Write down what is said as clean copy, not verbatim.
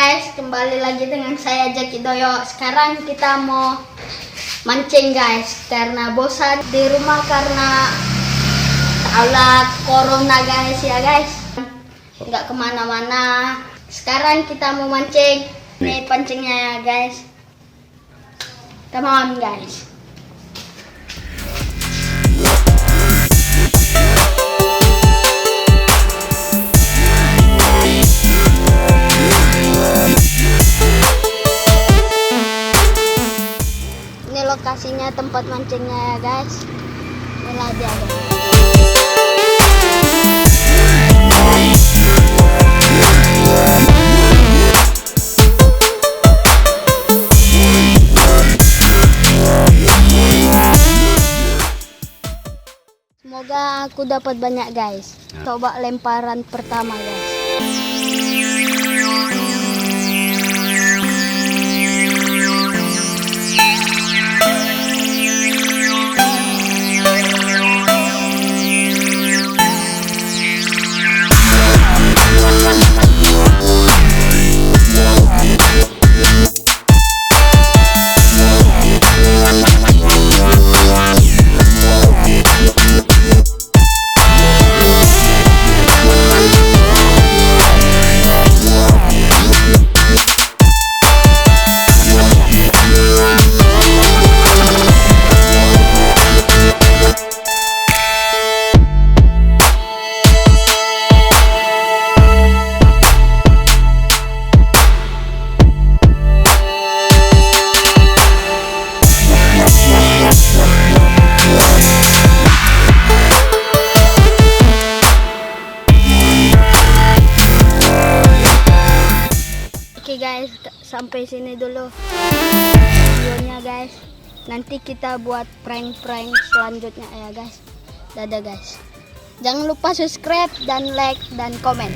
guys, kembali lagi dengan saya Jaki doyok. Sekarang kita mau mancing guys, karena bosan di rumah karena taulah corona guys ya guys, nggak kemana-mana. Sekarang kita mau mancing, ini pancingnya ya guys. Come on guys. Lokasinya, tempat mancingnya ya guys. Inilah dia guys. Semoga aku dapat banyak guys. Coba lemparan pertama guys. Oke guys, sampai sini dulu videonya guys. Nanti kita buat prank-prank selanjutnya ya guys. Dadah guys. Jangan lupa subscribe dan like dan komen.